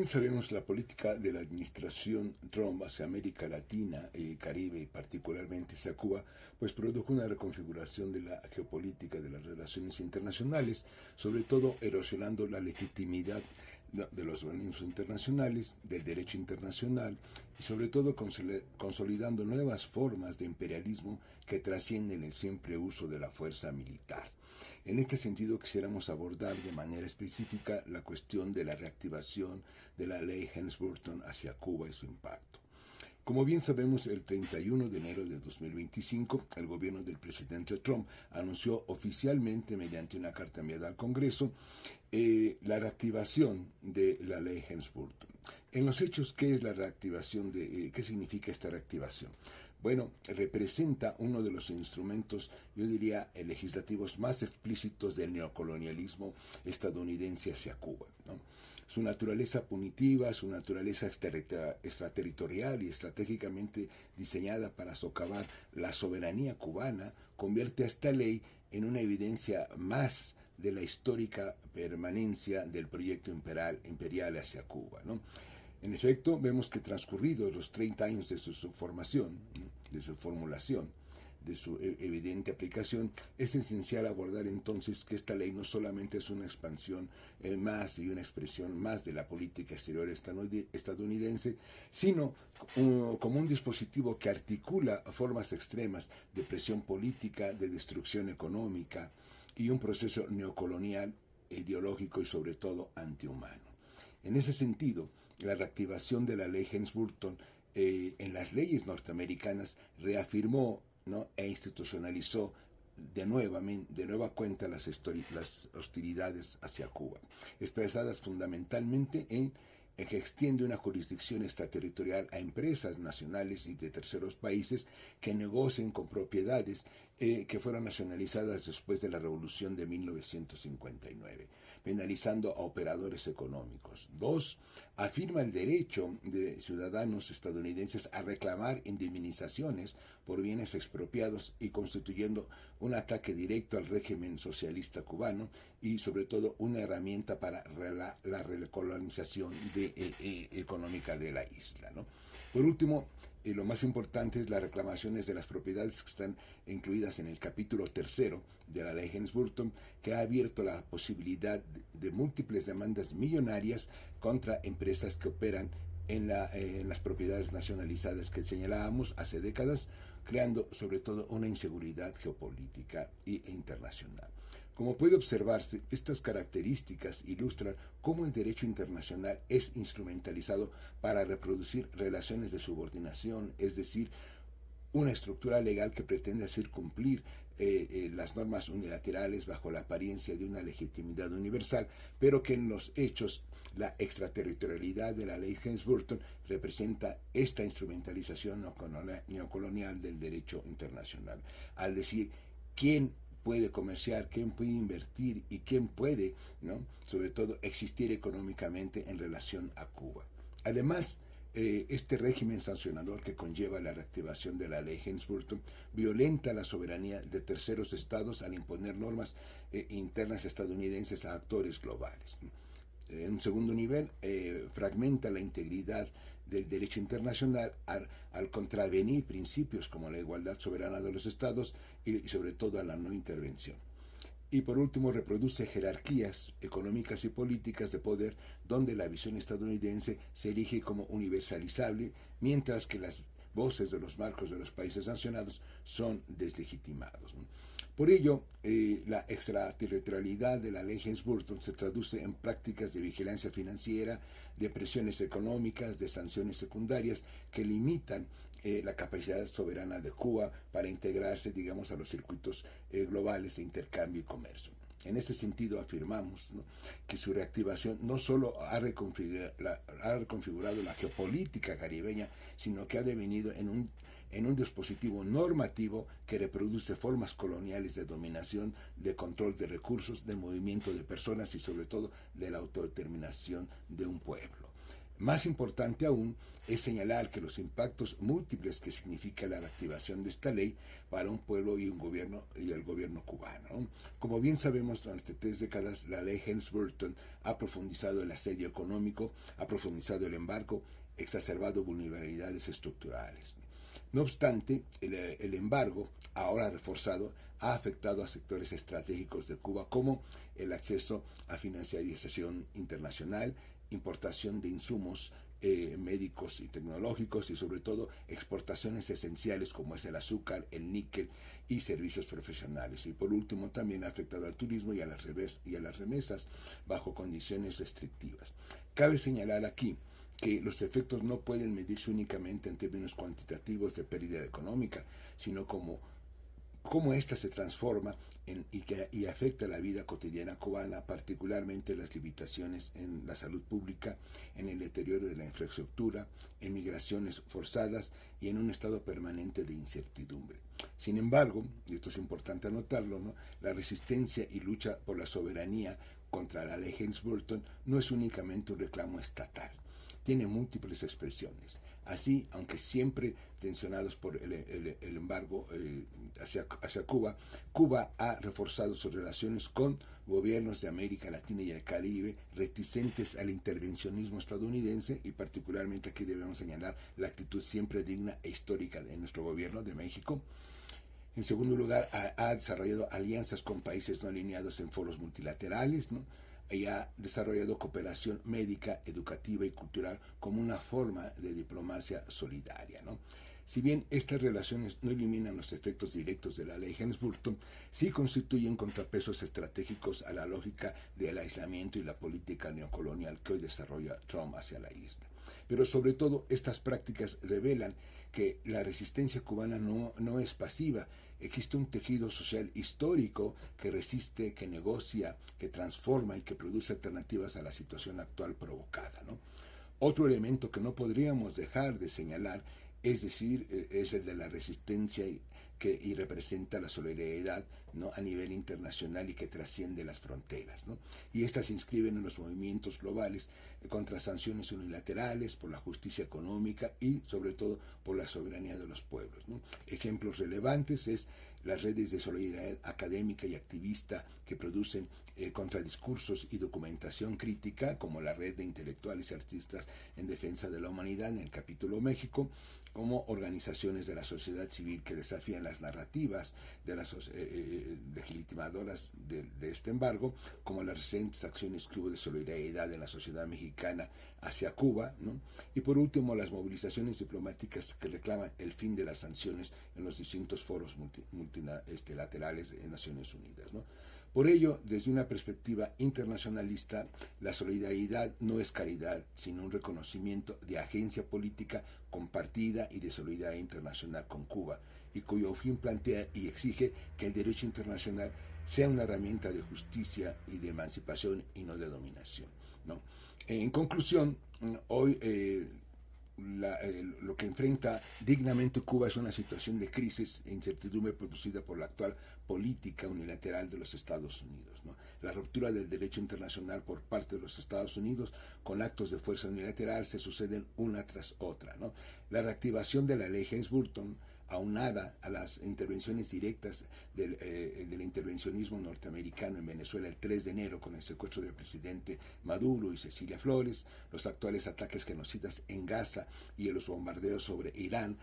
bien sabemos, la política de la administración Trump hacia América Latina, Caribe y particularmente hacia Cuba, pues produjo una reconfiguración de la geopolítica de las relaciones internacionales, sobre todo erosionando la legitimidad de los organismos internacionales, del derecho internacional y sobre todo consolidando nuevas formas de imperialismo que trascienden el siempre uso de la fuerza militar. En este sentido, quisiéramos abordar de manera específica la cuestión de la reactivación de la ley Helms-Burton hacia Cuba y su impacto. Como bien sabemos, el 31 de enero de 2025, el gobierno del presidente Trump anunció oficialmente, mediante una carta enviada al Congreso, la reactivación de la ley Helms-Burton. En los hechos, ¿qué es la reactivación? ¿Qué significa esta reactivación? Bueno, representa uno de los instrumentos, yo diría, legislativos más explícitos del neocolonialismo estadounidense hacia Cuba, ¿no? Su naturaleza punitiva, su naturaleza extraterritorial y estratégicamente diseñada para socavar la soberanía cubana, convierte a esta ley en una evidencia más de la histórica permanencia del proyecto imperial hacia Cuba, ¿no? En efecto, vemos que transcurridos los 30 años de su formación, de su formulación, de su evidente aplicación, es esencial abordar entonces que esta ley no solamente es una expansión más y una expresión más de la política exterior estadounidense, sino como un dispositivo que articula formas extremas de presión política, de destrucción económica y un proceso neocolonial, ideológico y sobre todo antihumano. En ese sentido, la reactivación de la ley Helms-Burton en las leyes norteamericanas reafirmó, ¿no?, e institucionalizó de nueva cuenta las hostilidades hacia Cuba, expresadas fundamentalmente en que extiende una jurisdicción extraterritorial a empresas nacionales y de terceros países que negocien con propiedades que fueron nacionalizadas después de la Revolución de 1959, penalizando a operadores económicos. 2. Afirma el derecho de ciudadanos estadounidenses a reclamar indemnizaciones por bienes expropiados y constituyendo un ataque directo al régimen socialista cubano y sobre todo una herramienta para la recolonización económica de la isla, ¿no? Por último, lo más importante es las reclamaciones de las propiedades que están incluidas en el capítulo tercero de la ley Helms-Burton, que ha abierto la posibilidad de múltiples demandas millonarias contra empresas que operan en las propiedades nacionalizadas que señalábamos hace décadas, creando sobre todo una inseguridad geopolítica e internacional. Como puede observarse, estas características ilustran cómo el derecho internacional es instrumentalizado para reproducir relaciones de subordinación, es decir, una estructura legal que pretende hacer cumplir las normas unilaterales bajo la apariencia de una legitimidad universal, pero que en los hechos la extraterritorialidad de la ley Helms-Burton representa esta instrumentalización neocolonial del derecho internacional. Al decir, ¿quién puede comerciar, quién puede invertir y quién puede, ¿no?, sobre todo, existir económicamente en relación a Cuba? Además, este régimen sancionador que conlleva la reactivación de la ley Helms-Burton violenta la soberanía de terceros estados al imponer normas internas estadounidenses a actores globales. En un segundo nivel, fragmenta la integridad del derecho internacional al contravenir principios como la igualdad soberana de los estados y sobre todo a la no intervención. Y por último, reproduce jerarquías económicas y políticas de poder donde la visión estadounidense se erige como universalizable, mientras que las voces de los marcos de los países sancionados son deslegitimados. Por ello, la extraterritorialidad de la ley Helms-Burton se traduce en prácticas de vigilancia financiera, de presiones económicas, de sanciones secundarias que limitan la capacidad soberana de Cuba para integrarse, digamos, a los circuitos globales de intercambio y comercio. En ese sentido afirmamos, ¿no?, que su reactivación no solo ha reconfigurado la geopolítica caribeña, sino que ha devenido en un dispositivo normativo que reproduce formas coloniales de dominación, de control de recursos, de movimiento de personas y sobre todo de la autodeterminación de un pueblo. Más importante aún es señalar que los impactos múltiples que significa la reactivación de esta ley para un pueblo y un gobierno y el gobierno cubano, ¿no? Como bien sabemos, durante 3 décadas la ley Helms-Burton ha profundizado el asedio económico, ha profundizado el embargo, exacerbado vulnerabilidades estructurales. No obstante, el embargo, ahora reforzado, ha afectado a sectores estratégicos de Cuba como el acceso a financiarización internacional, importación de insumos médicos y tecnológicos y sobre todo exportaciones esenciales como es el azúcar, el níquel y servicios profesionales. Y por último también ha afectado al turismo y a las remesas bajo condiciones restrictivas. Cabe señalar aquí que los efectos no pueden medirse únicamente en términos cuantitativos de pérdida económica, sino como cómo ésta se transforma y afecta la vida cotidiana cubana, particularmente las limitaciones en la salud pública, en el deterioro de la infraestructura, en migraciones forzadas y en un estado permanente de incertidumbre. Sin embargo, y esto es importante anotarlo, ¿no?, la resistencia y lucha por la soberanía contra la ley Helms-Burton no es únicamente un reclamo estatal, tiene múltiples expresiones. Así, aunque siempre tensionados por el embargo hacia Cuba, Cuba ha reforzado sus relaciones con gobiernos de América Latina y el Caribe reticentes al intervencionismo estadounidense, y particularmente aquí debemos señalar la actitud siempre digna e histórica de nuestro gobierno de México. En segundo lugar, ha desarrollado alianzas con países no alineados en foros multilaterales, ¿no?, y ha desarrollado cooperación médica, educativa y cultural como una forma de diplomacia solidaria, ¿no? Si bien estas relaciones no eliminan los efectos directos de la ley Helms-Burton, sí constituyen contrapesos estratégicos a la lógica del aislamiento y la política neocolonial que hoy desarrolla Trump hacia la isla. Pero sobre todo, estas prácticas revelan que la resistencia cubana no es pasiva. Existe un tejido social histórico que resiste, que negocia, que transforma y que produce alternativas a la situación actual provocada, ¿no? Otro elemento que no podríamos dejar de señalar, es decir, es el de la resistencia y representa la solidaridad, ¿no?, a nivel internacional y que trasciende las fronteras, ¿no? Y estas se inscriben en los movimientos globales contra sanciones unilaterales, por la justicia económica y sobre todo por la soberanía de los pueblos, ¿no? Ejemplos relevantes es las redes de solidaridad académica y activista que producen contradiscursos y documentación crítica, como la red de intelectuales y artistas en defensa de la humanidad en el capítulo México, como organizaciones de la sociedad civil que desafían las narrativas de las legitimadoras de este embargo, como las recientes acciones que hubo de solidaridad en la sociedad mexicana hacia Cuba, ¿no? Y por último, las movilizaciones diplomáticas que reclaman el fin de las sanciones en los distintos foros multilaterales de Naciones Unidas, ¿no? Por ello, desde una perspectiva internacionalista, la solidaridad no es caridad, sino un reconocimiento de agencia política compartida y de solidaridad internacional con Cuba, y cuyo fin plantea y exige que el derecho internacional sea una herramienta de justicia y de emancipación y no de dominación, ¿no? En conclusión, hoy lo que enfrenta dignamente Cuba es una situación de crisis e incertidumbre producida por la actual política unilateral de los Estados Unidos, ¿no? La ruptura del derecho internacional por parte de los Estados Unidos con actos de fuerza unilateral se suceden una tras otra, ¿no? La reactivación de la ley Helms-Burton, aunada a las intervenciones directas del intervencionismo norteamericano en Venezuela el 3 de enero con el secuestro del presidente Maduro y Cecilia Flores, los actuales ataques genocidas en Gaza y los bombardeos sobre Irán,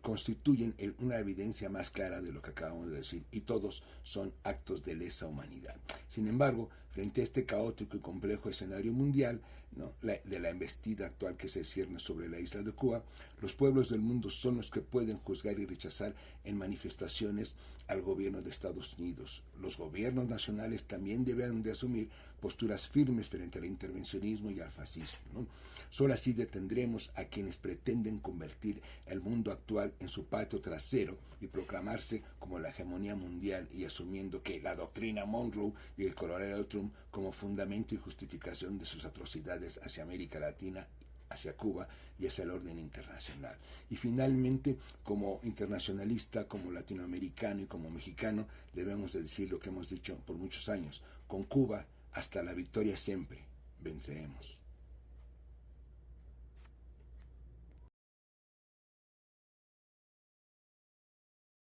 constituyen una evidencia más clara de lo que acabamos de decir, y todos son actos de lesa humanidad. Sin embargo, frente a este caótico y complejo escenario mundial, ¿no?, de la embestida actual que se cierne sobre la isla de Cuba, los pueblos del mundo son los que pueden juzgar y rechazar en manifestaciones al gobierno de Estados Unidos. Los gobiernos nacionales también deben de asumir posturas firmes frente al intervencionismo y al fascismo, ¿no? Solo así detendremos a quienes pretenden convertir el mundo actual en su patio trasero y proclamarse como la hegemonía mundial, y asumiendo que la doctrina Monroe y el coronel Trump como fundamento y justificación de sus atrocidades hacia América Latina, hacia Cuba y hacia el orden internacional. Y finalmente, como internacionalista, como latinoamericano y como mexicano, debemos de decir lo que hemos dicho por muchos años: con Cuba hasta la victoria siempre venceremos.